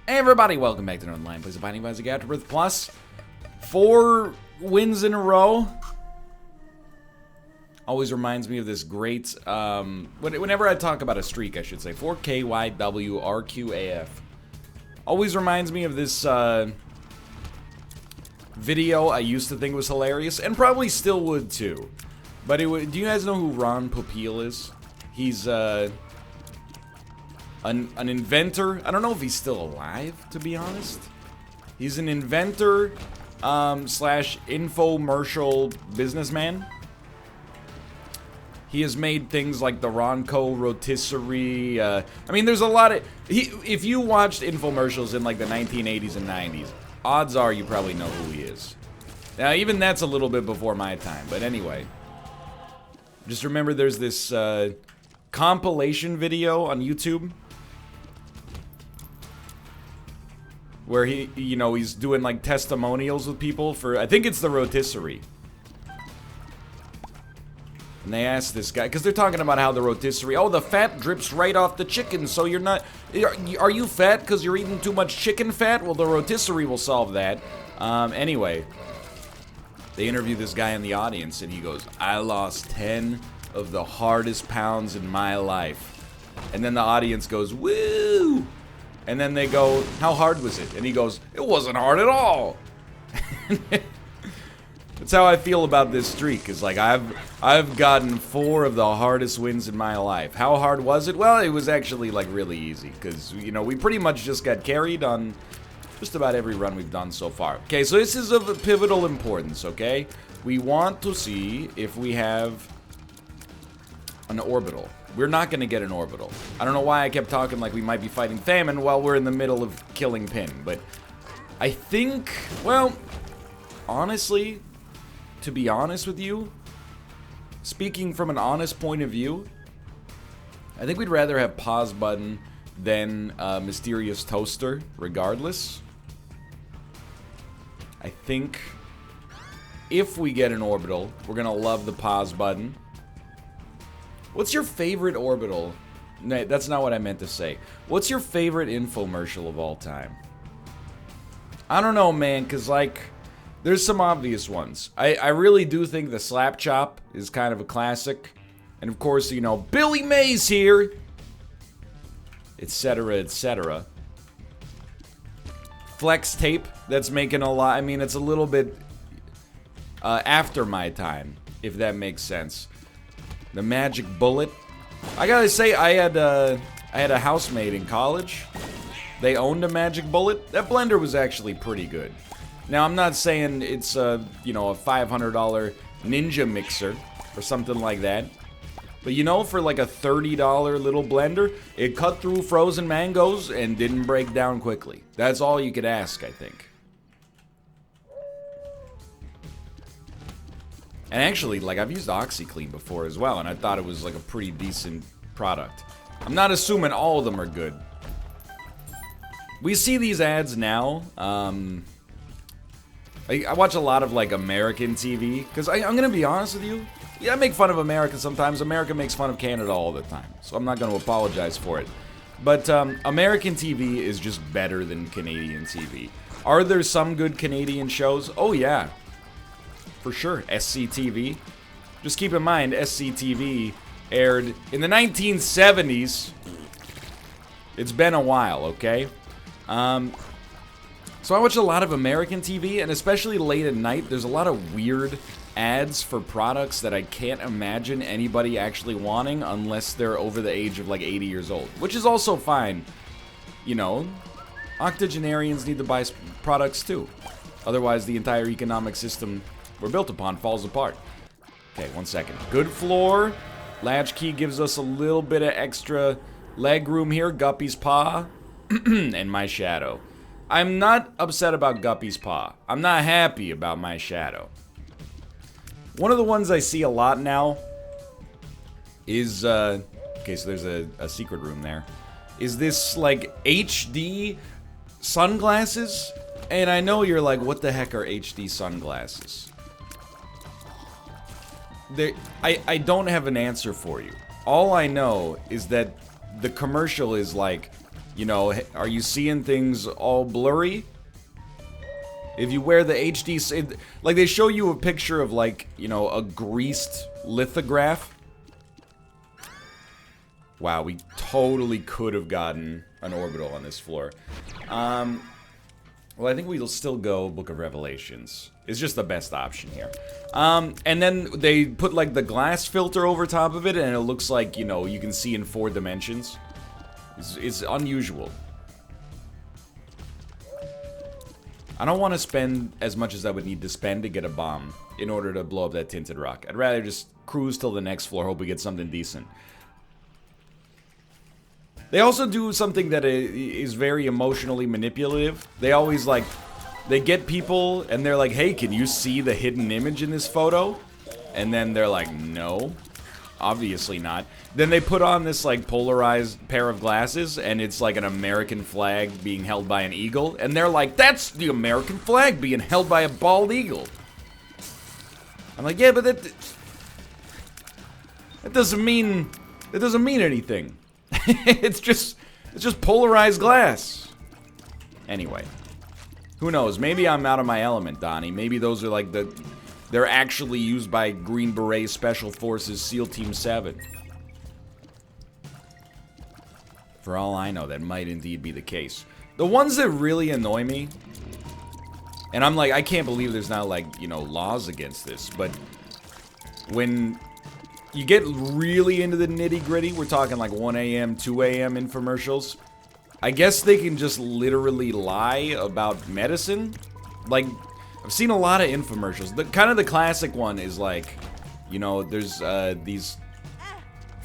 Hey everybody, welcome back to Northernlion. Plays Abiding by the AFTERBIRTH Plus. 4 wins in a row. Always reminds me of this great, whenever I talk about a streak, I should say. 4KYWRQAF. Always reminds me of this, video I used to think was hilarious, and probably still would too. But do you guys know who Ron Popeil is? He's, an inventor. I don't know if he's still alive, to be honest. He's an inventor slash infomercial businessman. He has made things like the Ronco Rotisserie. I mean, there's a lot of... if you watched infomercials in like the 1980s and 90s, odds are you probably know who he is. Now, even that's a little bit before my time, but anyway. Just remember there's this compilation video on YouTube where he, you know, he's doing like testimonials with people for, I think it's the Rotisserie. And they asked this guy, because they're talking about how the rotisserie, oh, the fat drips right off the chicken, so you're not, are you fat because you're eating too much chicken fat? Well, the rotisserie will solve that. Anyway, they interview this guy in the audience, and he goes, I lost 10 of the hardest pounds in my life. And then the audience goes, woo! And then they go, how hard was it? And he goes, it wasn't hard at all. That's how I feel about this streak. Is like I've gotten 4 of the hardest wins in my life. How hard was it? Well, it was actually like really easy because, you know, we pretty much just got carried on just about every run we've done so far. Okay, so this is of pivotal importance, okay? We want to see if we have an orbital. We're not going to get an orbital. I don't know why I kept talking like we might be fighting famine while we're in the middle of killing Pin, but I think, well, honestly, to be honest with you, speaking from an honest point of view, I think we'd rather have pause button than mysterious toaster, regardless. I think if we get an orbital, we're gonna love the pause button. What's your favorite orbital? No, that's not what I meant to say. What's your favorite infomercial of all time? I don't know, man, because, like, there's some obvious ones. I really do think the Slap Chop is kind of a classic. And, of course, you know, Billy Mays here, etc., etc. Flex Tape, that's making a lot. I mean, it's a little bit after my time, if that makes sense. The Magic Bullet. I gotta say, I had a housemate in college. They owned a Magic Bullet. That blender was actually pretty good. Now, I'm not saying it's you know, a $500 Ninja mixer or something like that. But you know, for like a $30 little blender, it cut through frozen mangoes and didn't break down quickly. That's all you could ask, I think. And actually, like, I've used OxyClean before as well, and I thought it was like a pretty decent product. I'm not assuming all of them are good. We see these ads now. I watch a lot of, like, American TV, because I'm gonna be honest with you. Yeah, I make fun of America sometimes. America makes fun of Canada all the time, so I'm not gonna apologize for it. But American TV is just better than Canadian TV. Are there some good Canadian shows? Oh, yeah. For sure, SCTV. Just keep in mind, SCTV aired in the 1970s. It's been a while, okay? So I watch a lot of American TV, and especially late at night, there's a lot of weird ads for products that I can't imagine anybody actually wanting unless they're over the age of like 80 years old, which is also fine. You know, octogenarians need to buy products too. Otherwise, the entire economic system we're built upon falls apart. Okay, 1 second. Good floor. Latchkey gives us a little bit of extra leg room here. Guppy's Paw and my shadow. I'm not upset about Guppy's Paw. I'm not happy about my shadow. One of the ones I see a lot now is, okay, so there's a secret room there. Is this, like, HD sunglasses? And I know you're like, what the heck are HD sunglasses? I don't have an answer for you. All I know is that the commercial is like, You know, are you seeing things all blurry? If you wear the HD... Like, they show you a picture of, like, you know, a greased lithograph. Wow, we totally could have gotten an orbital on this floor. Well, I think we'll still go Book of Revelations. It's just the best option here. And then they put, like, the glass filter over top of it, and it looks like, you know, you can see in 4 dimensions. It's unusual. I don't want to spend as much as I would need to spend to get a bomb in order to blow up that tinted rock. I'd rather just cruise till the next floor, hope we get something decent. They also do something that is very emotionally manipulative. They always, like, they get people and they're like, hey, can you see the hidden image in this photo? And then they're like, no, obviously not. Then they put on this, like, polarized pair of glasses and it's like an American flag being held by an eagle. And they're like, that's the American flag being held by a bald eagle. I'm like, yeah, but that doesn't mean anything. It's just polarized glass. Anyway, who knows? Maybe I'm out of my element, Donnie. Maybe those are like they're actually used by Green Beret Special Forces SEAL Team 7. For all I know, that might indeed be the case. The ones that really annoy me, and I'm like, I can't believe there's not, like, you know, laws against this, but when you get really into the nitty-gritty, we're talking like 1 a.m., 2 a.m. infomercials. I guess they can just literally lie about medicine. Like, I've seen a lot of infomercials. The classic one is like, you know, there's these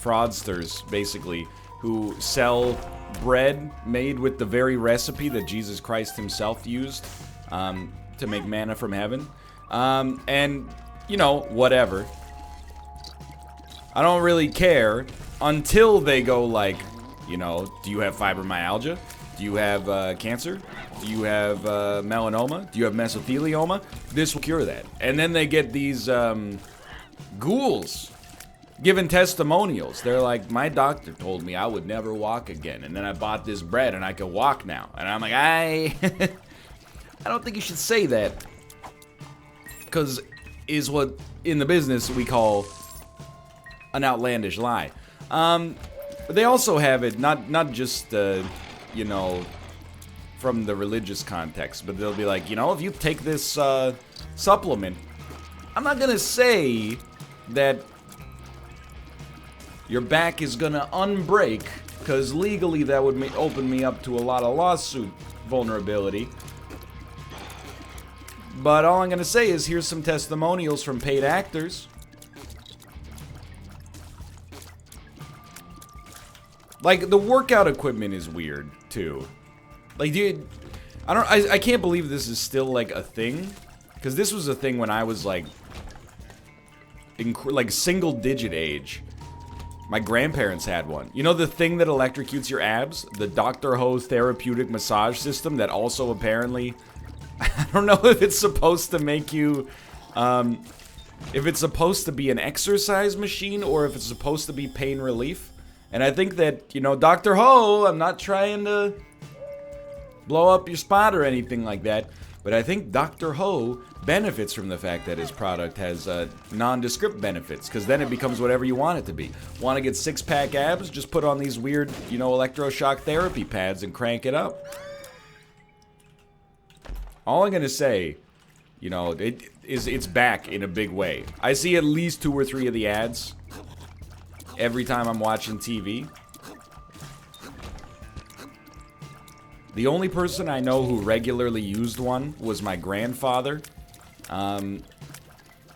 fraudsters, basically, who sell bread made with the very recipe that Jesus Christ himself used to make manna from heaven. And, you know, whatever. I don't really care until they go like, you know, do you have fibromyalgia? Do you have cancer? Do you have melanoma? Do you have mesothelioma? This will cure that. And then they get these ghouls giving testimonials. They're like, my doctor told me I would never walk again. And then I bought this bread and I can walk now. And I'm like, I don't think you should say that. Because is what in the business we call an outlandish lie. But they also have it not just you know, from the religious context, but they'll be like, you know, if you take this supplement, I'm not gonna say that your back is gonna unbreak, because legally that would open me up to a lot of lawsuit vulnerability. But all I'm gonna say is here's some testimonials from paid actors. Like, the workout equipment is weird, too. Like, dude, I can't believe this is still, like, a thing. Because this was a thing when I was, like, single-digit age. My grandparents had one. You know the thing that electrocutes your abs? The Dr. Ho therapeutic massage system that also apparently... I don't know if it's supposed to make you... if it's supposed to be an exercise machine or if it's supposed to be pain relief. And I think that, you know, Dr. Ho, I'm not trying to blow up your spot or anything like that, but I think Dr. Ho benefits from the fact that his product has nondescript benefits, because then it becomes whatever you want it to be. Want to get six-pack abs? Just put on these weird, you know, electroshock therapy pads and crank it up. All I'm going to say, you know, it's back in a big way. I see at least 2 or 3 of the ads every time I'm watching TV. The only person I know who regularly used one was my grandfather.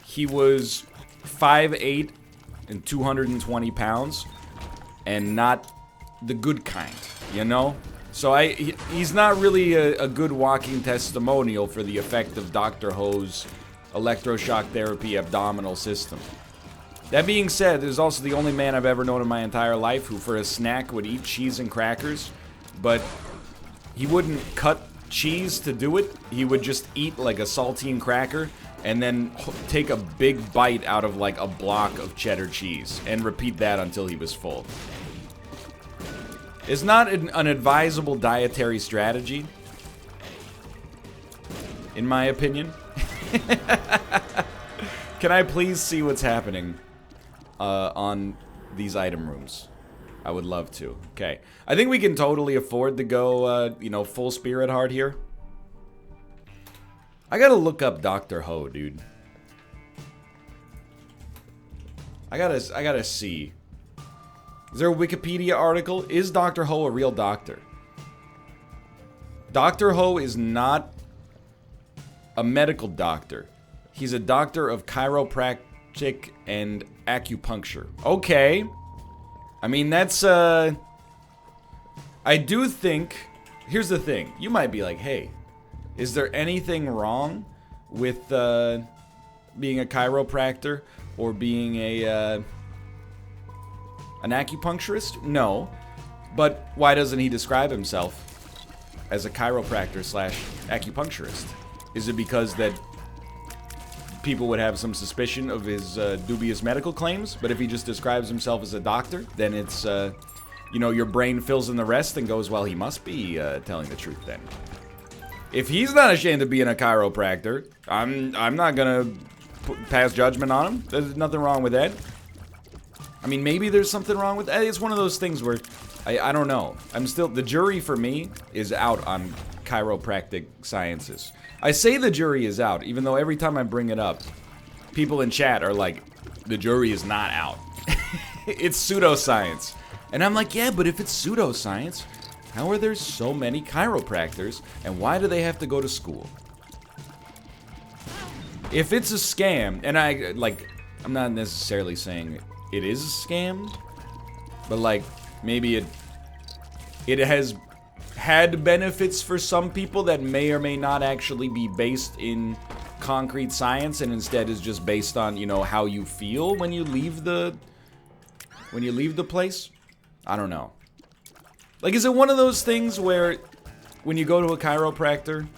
He was 5'8" and 220 pounds, and not the good kind, you know? So he's not really a good walking testimonial for the effect of Dr. Ho's electroshock therapy abdominal system. That being said, there's also the only man I've ever known in my entire life who for a snack would eat cheese and crackers, but he wouldn't cut cheese to do it. He would just eat like a saltine cracker and then take a big bite out of like a block of cheddar cheese and repeat that until he was full. It's not an advisable dietary strategy, in my opinion. Can I please see what's happening on these item rooms? I would love to. Okay. I think we can totally afford to go, you know, full spirit heart here. I gotta look up Dr. Ho, dude. I gotta see. Is there a Wikipedia article? Is Dr. Ho a real doctor? Dr. Ho is not a medical doctor. He's a doctor of chiropractic and acupuncture. Okay. I mean, that's, I do think, here's the thing. You might be like, hey, is there anything wrong with, being a chiropractor or being an acupuncturist? No. But why doesn't he describe himself as a chiropractor slash acupuncturist? Is it because that people would have some suspicion of his dubious medical claims? But if he just describes himself as a doctor, then it's, you know, your brain fills in the rest and goes, well, he must be telling the truth then. If he's not ashamed of being a chiropractor, I'm not gonna pass judgment on him. There's nothing wrong with that. I mean, maybe there's something wrong with that. It's one of those things where I don't know. I'm still, the jury for me is out on chiropractic sciences. I say the jury is out, even though every time I bring it up, people in chat are like, the jury is not out. It's pseudoscience. And I'm like, yeah, but if it's pseudoscience, how are there so many chiropractors, and why do they have to go to school? If it's a scam, and I'm not necessarily saying it is a scam, but like, maybe it has had benefits for some people that may or may not actually be based in concrete science, and instead is just based on, you know, how you feel when you leave the place. I don't know. Like, is it one of those things where when you go to a chiropractor,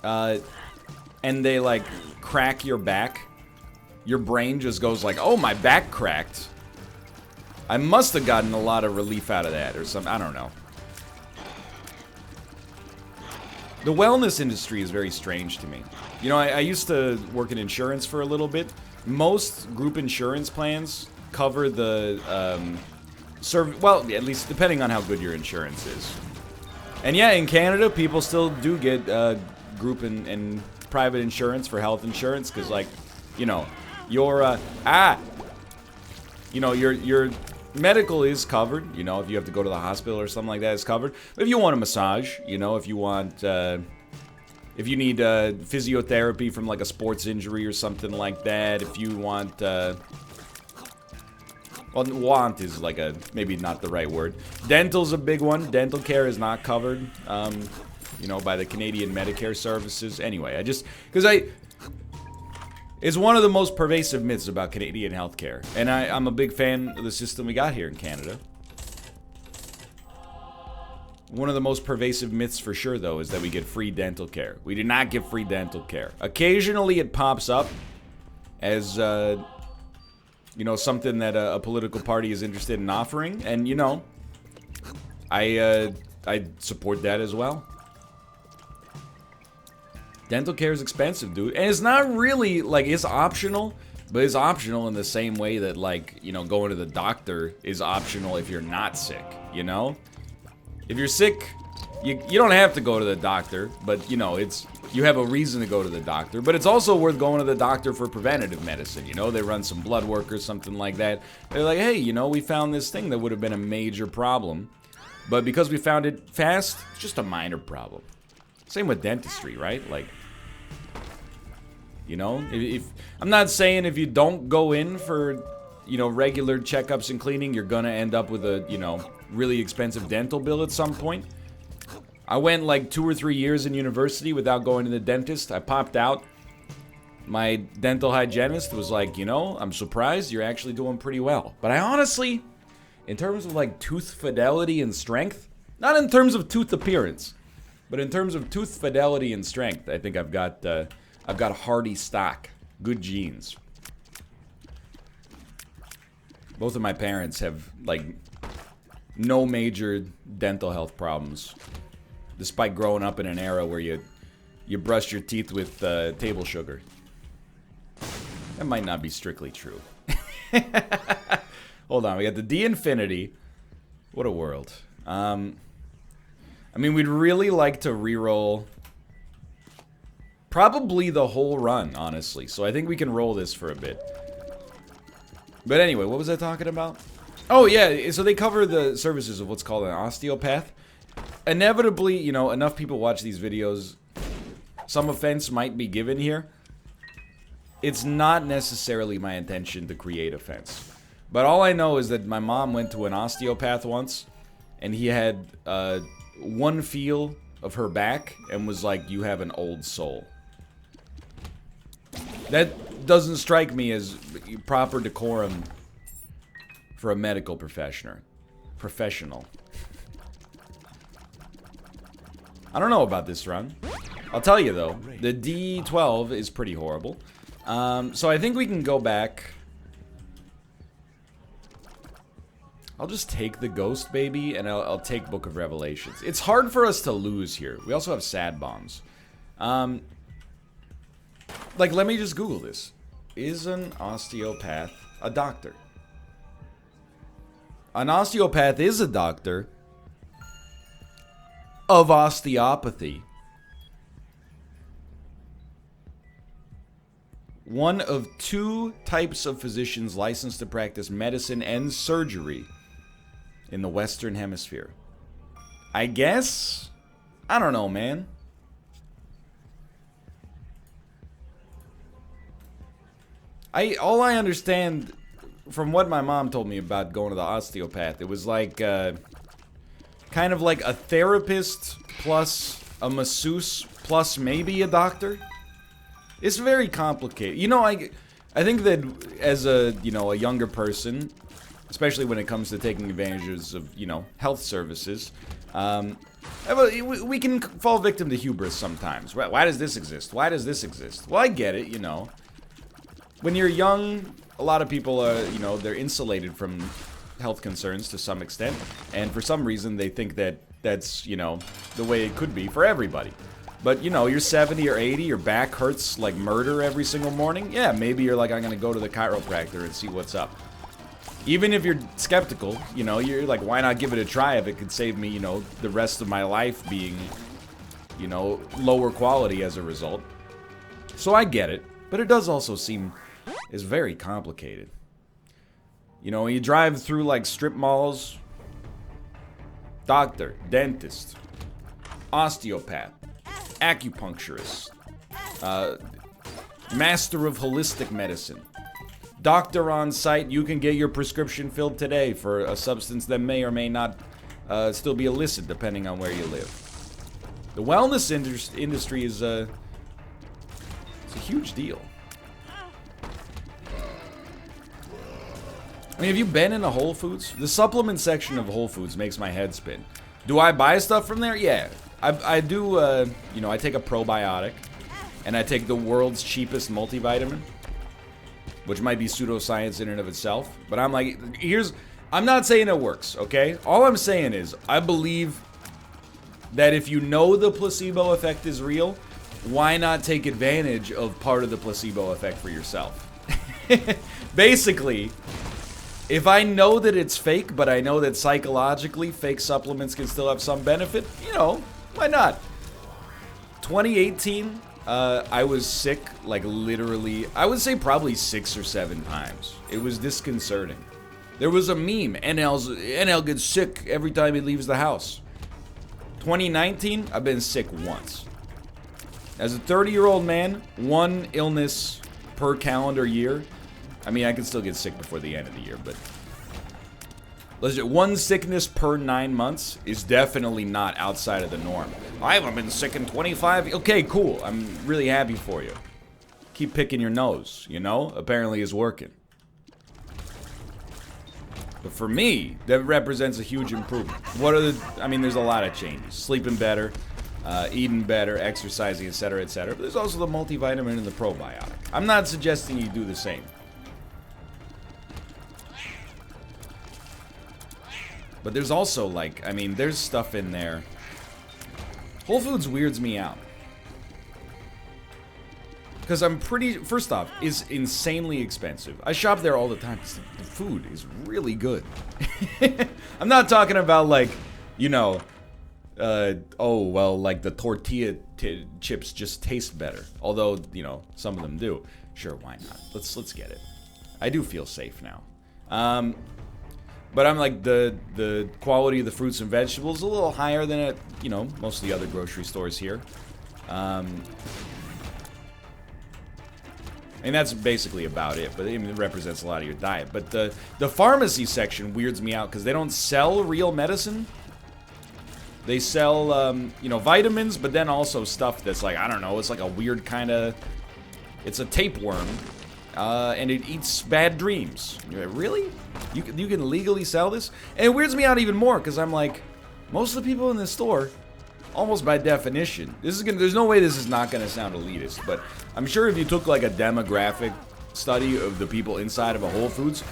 and they like crack your back, your brain just goes like, oh, my back cracked. I must have gotten a lot of relief out of that or something. I don't know. The wellness industry is very strange to me. You know, I used to work in insurance for a little bit. Most group insurance plans cover the, well, at least depending on how good your insurance is. And yeah, in Canada, people still do get group and private insurance for health insurance, because, like, you know, your, you know, your medical is covered, you know, if you have to go to the hospital or something like that, it's covered. But if you want a massage, you know, if you want, if you need physiotherapy from like a sports injury or something like that, if you want, well, want is like a, maybe not the right word. Dental's a big one. Dental care is not covered, you know, by the Canadian Medicare services. Anyway, it's one of the most pervasive myths about Canadian healthcare. And I'm a big fan of the system we got here in Canada. One of the most pervasive myths for sure, though, is that we get free dental care. We do not get free dental care. Occasionally it pops up as, you know, something that a political party is interested in offering. And, you know, I support that as well. Dental care is expensive, dude. And it's not really, like, it's optional, but it's optional in the same way that, like, you know, going to the doctor is optional if you're not sick, you know? If you're sick, you don't have to go to the doctor, but, you know, you have a reason to go to the doctor. But it's also worth going to the doctor for preventative medicine, you know? They run some blood work or something like that. They're like, hey, you know, we found this thing that would have been a major problem, but because we found it fast, it's just a minor problem. Same with dentistry, right? Like, you know, if I'm not saying if you don't go in for, you know, regular checkups and cleaning, you're gonna end up with a, you know, really expensive dental bill at some point. I went like 2 or 3 years in university without going to the dentist. I popped out. My dental hygienist was like, you know, I'm surprised you're actually doing pretty well. But I honestly, in terms of like tooth fidelity and strength, not in terms of tooth appearance, but in terms of tooth fidelity and strength, I think I've got hardy stock, good genes. Both of my parents have, like, no major dental health problems. Despite growing up in an era where you brush your teeth with table sugar. That might not be strictly true. Hold on, we got the D Infinity. What a world. I mean, we'd really like to reroll probably the whole run, honestly. So I think we can roll this for a bit. But anyway, what was I talking about? Oh, yeah, so they cover the services of what's called an osteopath. Inevitably, you know, enough people watch these videos, some offense might be given here. It's not necessarily my intention to create offense. But all I know is that my mom went to an osteopath once, and he had one feel of her back and was like, you have an old soul. That doesn't strike me as proper decorum for a medical professional. I don't know about this run. I'll tell you though, the D12 is pretty horrible. So I think we can go back. I'll just take the Ghost Baby and I'll take Book of Revelations. It's hard for us to lose here. We also have Sad Bombs. Like, let me just Google this. Is an osteopath a doctor? An osteopath is a doctor of osteopathy. One of 2 types of physicians licensed to practice medicine and surgery in the Western Hemisphere. I guess? I don't know, man. All I understand from what my mom told me about going to the osteopath, it was like kind of like a therapist plus a masseuse plus maybe a doctor. It's very complicated. You know, I think that as a, you know, a younger person, especially when it comes to taking advantages of, you know, health services, we can fall victim to hubris sometimes. Why does this exist? Why does this exist? Well, I get it, you know. When you're young, a lot of people are, you know, they're insulated from health concerns to some extent, and for some reason they think that that's, you know, the way it could be for everybody. But, you know, you're 70 or 80, your back hurts like murder every single morning. Yeah, maybe you're like, I'm gonna go to the chiropractor and see what's up. Even if you're skeptical, you know, you're like, why not give it a try if it could save me, you know, the rest of my life being, you know, lower quality as a result. So I get it, but it does also seem is very complicated. You know, you drive through like strip malls, doctor, dentist, osteopath, acupuncturist, master of holistic medicine, doctor on site, you can get your prescription filled today for a substance that may or may not still be illicit depending on where you live. The wellness industry is it's a huge deal. I mean, have you been in a Whole Foods? The supplement section of Whole Foods makes my head spin. Do I buy stuff from there? Yeah. I do, you know, I take a probiotic, and I take the world's cheapest multivitamin, which might be pseudoscience in and of itself, but I'm like, I'm not saying it works, okay? All I'm saying is, I believe that if you know the placebo effect is real, why not take advantage of part of the placebo effect for yourself? Basically, if I know that it's fake, but I know that psychologically fake supplements can still have some benefit, you know, why not? 2018, I was sick, like literally, I would say probably 6 or 7 times. It was disconcerting. There was a meme, NL gets sick every time he leaves the house. 2019, I've been sick once. As a 30-year-old man, 1 illness per calendar year. I mean, I can still get sick before the end of the year, but let's just, 1 sickness per 9 months is definitely not outside of the norm. I haven't been sick in 25. Okay, cool. I'm really happy for you. Keep picking your nose, you know? Apparently it's working. But for me, that represents a huge improvement. I mean, there's a lot of changes. Sleeping better, eating better, exercising, etc., etc. But there's also the multivitamin and the probiotic. I'm not suggesting you do the same. But there's also, like, I mean, there's stuff in there. Whole Foods weirds me out. Because I'm pretty, first off, is insanely expensive. I shop there all the time because the food is really good. I'm not talking about, like, you know, oh, well, like the tortilla chips just taste better. Although, you know, some of them do. Sure, why not? Let's get it. I do feel safe now. But I'm like, the quality of the fruits and vegetables is a little higher than at, you know, most of the other grocery stores here. And that's basically about it, but I mean, it represents a lot of your diet. But the pharmacy section weirds me out because they don't sell real medicine. They sell, you know, vitamins, but then also stuff that's like, I don't know, it's like a weird kind of, it's a tapeworm, and it eats bad dreams. You're like, really? You can legally sell this? And it weirds me out even more because I'm like, most of the people in this store, almost by definition, there's no way this is not gonna sound elitist, but I'm sure if you took like a demographic study of the people inside of a Whole Foods,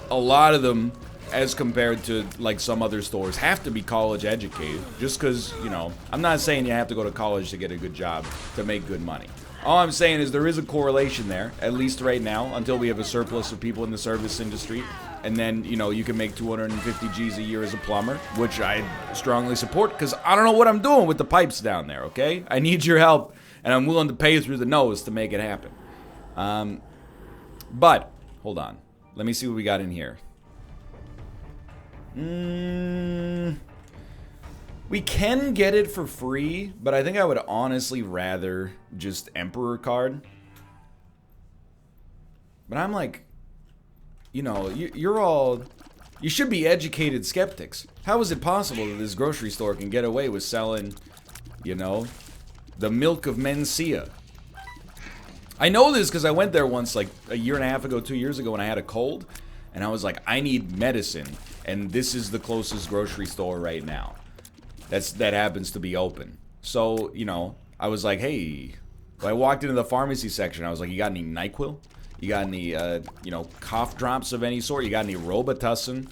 a lot of them, as compared to like some other stores, have to be college educated. Just because, you know, I'm not saying you have to go to college to get a good job to make good money. All I'm saying is there is a correlation there, at least right now, until we have a surplus of people in the service industry. And then, you know, you can make 250 G's a year as a plumber, which I strongly support, because I don't know what I'm doing with the pipes down there, okay? I need your help, and I'm willing to pay through the nose to make it happen. But, hold on. Let me see what we got in here. We can get it for free, but I think I would honestly rather just Emperor card. But I'm like, you know, you should be educated skeptics. How is it possible that this grocery store can get away with selling, you know, the milk of Mencia? I know this because I went there once, like a year and a half ago, 2 years ago, when I had a cold, and I was like, I need medicine, and this is the closest grocery store right now that happens to be open. So, you know, I was like, hey, when I walked into the pharmacy section, I was like, you got any NyQuil? You got any, you know, cough drops of any sort? You got any Robitussin?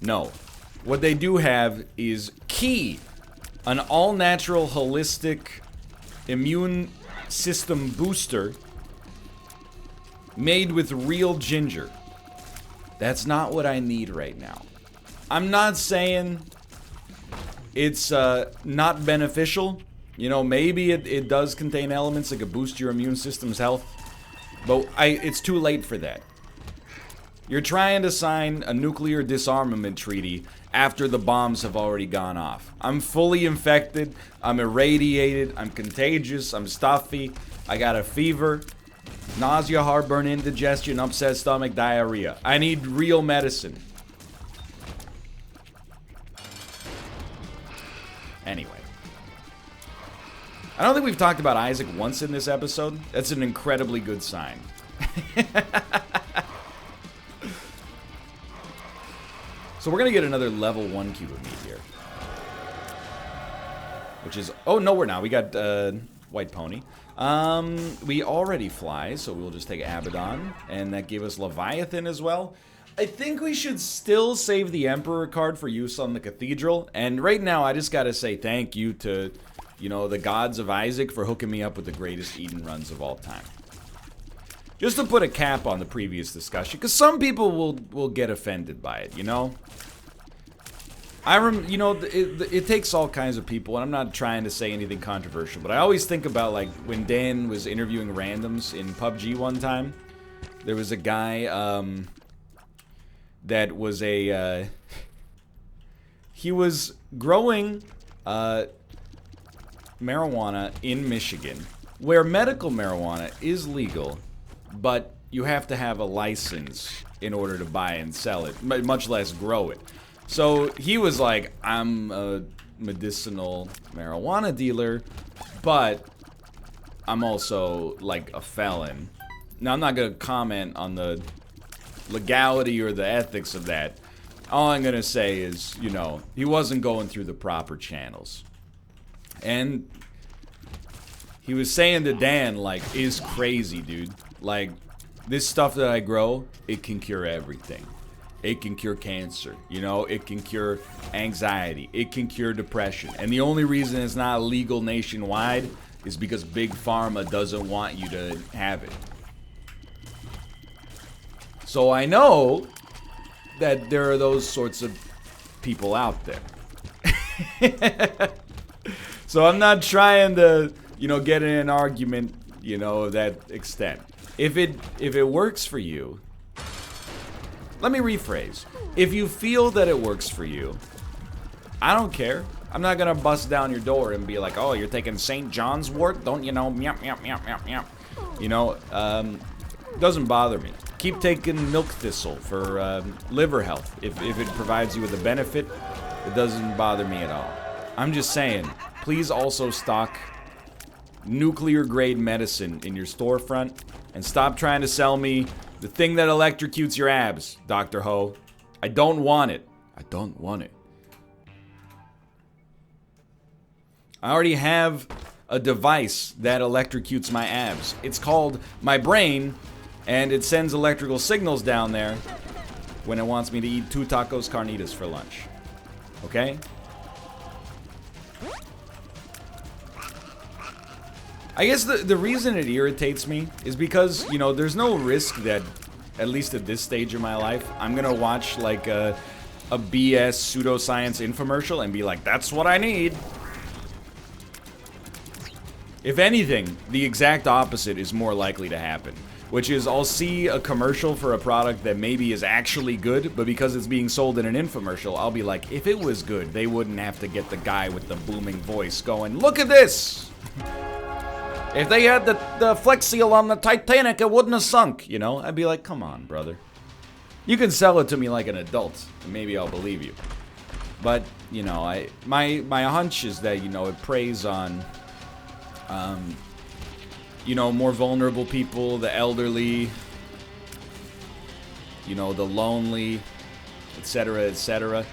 No. What they do have is Key, an all-natural, holistic immune system booster made with real ginger. That's not what I need right now. I'm not saying it's not beneficial. You know, maybe it does contain elements that could boost your immune system's health, but it's too late for that. You're trying to sign a nuclear disarmament treaty after the bombs have already gone off. I'm fully infected, I'm irradiated, I'm contagious, I'm stuffy, I got a fever, nausea, heartburn, indigestion, upset stomach, diarrhea. I need real medicine. Anyway. I don't think we've talked about Isaac once in this episode. That's an incredibly good sign. So we're gonna get another level 1 cube of meat here. Which is... oh, no, we're not. We got White Pony. We already fly, so we'll just take Abaddon. And that gave us Leviathan as well. I think we should still save the Emperor card for use on the Cathedral. And right now, I just gotta say thank you to, you know, the gods of Isaac for hooking me up with the greatest Eden runs of all time. Just to put a cap on the previous discussion, because some people will get offended by it, you know? You know, it takes all kinds of people, and I'm not trying to say anything controversial, but I always think about, like, when Dan was interviewing randoms in PUBG one time, there was a guy, that was a, he was growing, marijuana in Michigan, where medical marijuana is legal, but you have to have a license in order to buy and sell it, much less grow it. So he was like, I'm a medicinal marijuana dealer, but I'm also like a felon. Now, I'm not going to comment on the legality or the ethics of that. All I'm going to say is, you know, he wasn't going through the proper channels. And he was saying to Dan, like, it's crazy, dude. Like, this stuff that I grow, it can cure everything. It can cure cancer, you know, it can cure anxiety, it can cure depression. And the only reason it's not legal nationwide is because Big Pharma doesn't want you to have it. So I know that there are those sorts of people out there. So I'm not trying to, you know, get in an argument, you know, of that extent. If it works for you, let me rephrase. If you feel that it works for you, I don't care. I'm not gonna bust down your door and be like, oh, you're taking St. John's wort? Don't you know, meow, meow, meow, meow, meow. You know, doesn't bother me. Keep taking milk thistle for liver health. If it provides you with a benefit, it doesn't bother me at all. I'm just saying, please also stock nuclear grade medicine in your storefront and stop trying to sell me the thing that electrocutes your abs, Dr. Ho. I don't want it. I don't want it. I already have a device that electrocutes my abs. It's called my brain, and it sends electrical signals down there when it wants me to eat 2 tacos carnitas for lunch. Okay? I guess the reason it irritates me is because, you know, there's no risk that, at least at this stage of my life, I'm gonna watch like a BS pseudoscience infomercial and be like, that's what I need. If anything, the exact opposite is more likely to happen, which is I'll see a commercial for a product that maybe is actually good, but because it's being sold in an infomercial, I'll be like, if it was good, they wouldn't have to get the guy with the booming voice going, look at this! If they had the Flex Seal on the Titanic, it wouldn't have sunk, you know? I'd be like, come on, brother. You can sell it to me like an adult, and maybe I'll believe you. But, you know, my hunch is that, you know, it preys on, you know, more vulnerable people, the elderly, you know, the lonely, etc., etc.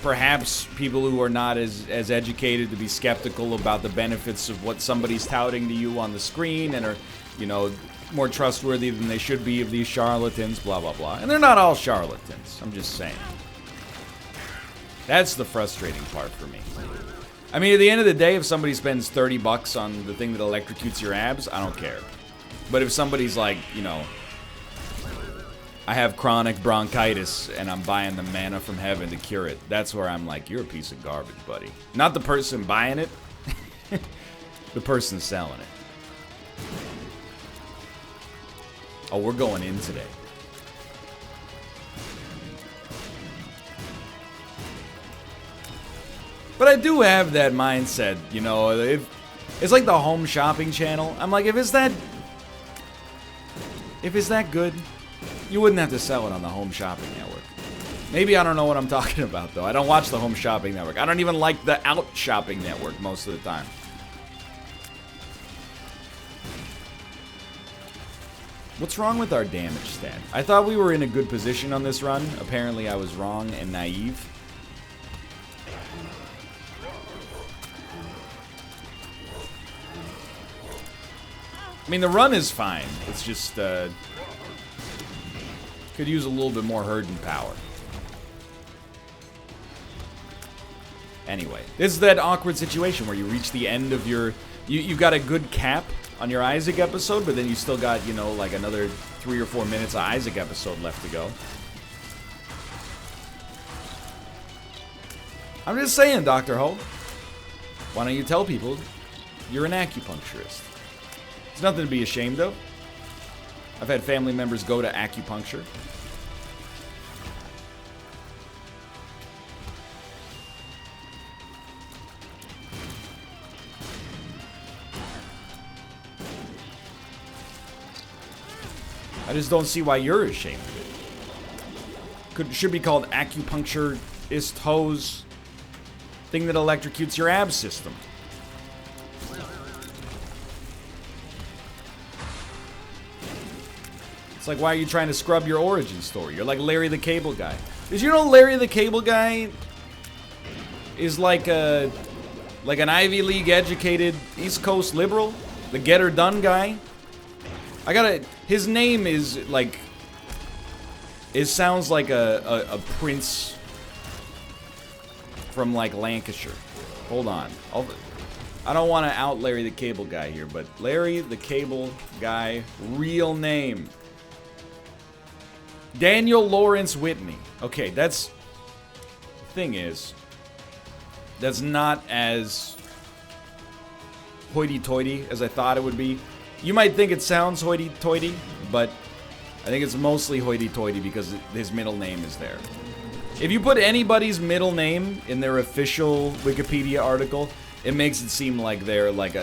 Perhaps people who are not as educated to be skeptical about the benefits of what somebody's touting to you on the screen and are, you know, more trustworthy than they should be of these charlatans, blah, blah, blah. And they're not all charlatans, I'm just saying. That's the frustrating part for me. I mean, at the end of the day, if somebody spends 30 bucks on the thing that electrocutes your abs, I don't care. But if somebody's like, you know, I have chronic bronchitis and I'm buying the manna from heaven to cure it, that's where I'm like, you're a piece of garbage, buddy. Not the person buying it, the person selling it. Oh, we're going in today. But I do have that mindset, you know, if it's like the home shopping channel. I'm like, if it's that good, you wouldn't have to sell it on the Home Shopping Network. Maybe I don't know what I'm talking about, though. I don't watch the Home Shopping Network. I don't even like the Out Shopping Network most of the time. What's wrong with our damage stat? I thought we were in a good position on this run. Apparently I was wrong and naive. I mean, the run is fine. It's just, could use a little bit more herding power. Anyway, this is that awkward situation where you reach the end of your... You've got a good cap on your Isaac episode, but then you still got, you know, like another 3 or 4 minutes of Isaac episode left to go. I'm just saying, Dr. Ho. Why don't you tell people you're an acupuncturist? It's nothing to be ashamed of. I've had family members go to acupuncture. I just don't see why you're ashamed of it. Should be called acupuncturist hose thing that electrocutes your ab system. It's like, why are you trying to scrub your origin story? You're like Larry the Cable Guy. Did you know Larry the Cable Guy is like an Ivy League educated East Coast liberal? The get her done guy? His name is like, It sounds like a prince from, like, Lancashire. Hold on. I don't want to out Larry the Cable Guy here, but Larry the Cable Guy, real name. Daniel Lawrence Whitney. Okay, that's... Thing is, that's not as hoity-toity as I thought it would be. You might think it sounds hoity-toity, but I think it's mostly hoity-toity because his middle name is there. If you put anybody's middle name in their official Wikipedia article, it makes it seem like they're like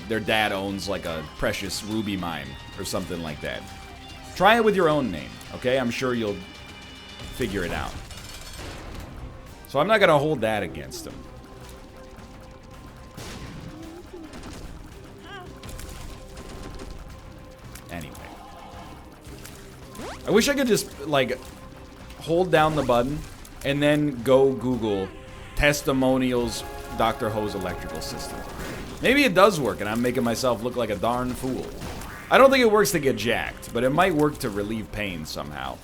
their dad owns like a precious ruby mine or something like that. Try it with your own name, okay? I'm sure you'll figure it out. So I'm not gonna hold that against him. Anyway. I wish I could just, like, hold down the button and then go Google testimonials Dr. Ho's electrical system. Maybe it does work and I'm making myself look like a darn fool. I don't think it works to get jacked, but it might work to relieve pain somehow.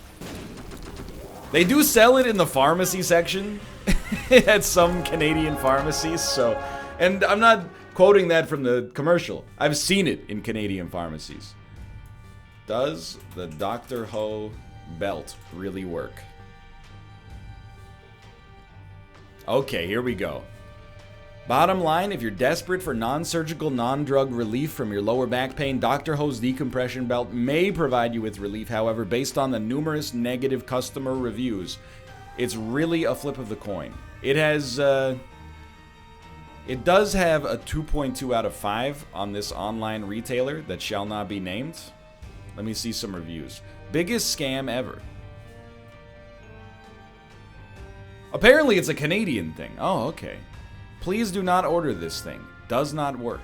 They do sell it in the pharmacy section at some Canadian pharmacies, so... And I'm not quoting that from the commercial. I've seen it in Canadian pharmacies. Does the Dr. Ho belt really work? Okay, here we go. Bottom line, if you're desperate for non-surgical, non-drug relief from your lower back pain, Dr. Ho's decompression belt may provide you with relief. However, based on the numerous negative customer reviews, it's really a flip of the coin. It has, it does have a 2.2 out of 5 on this online retailer that shall not be named. Let me see some reviews. Biggest scam ever. Apparently it's a Canadian thing. Oh, okay. Please do not order this thing. Does not work.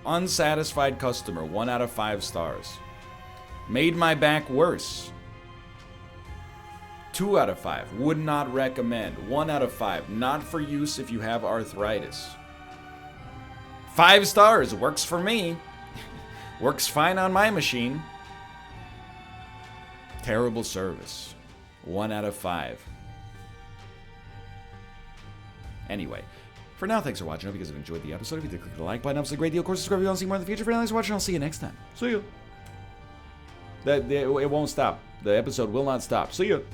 Unsatisfied customer, 1 out of 5 stars. Made my back worse. 2 out of 5. Would not recommend. 1 out of 5. Not for use if you have arthritis. 5 stars. Works for me. Works fine on my machine. Terrible service. 1 out of 5. Anyway, for now, thanks for watching. I hope you guys have enjoyed the episode. If you did, click the like button. It's a great deal. Of course, subscribe if you want to see more in the future. For now, thanks for watching. I'll see you next time. See you. It won't stop. The episode will not stop. See you.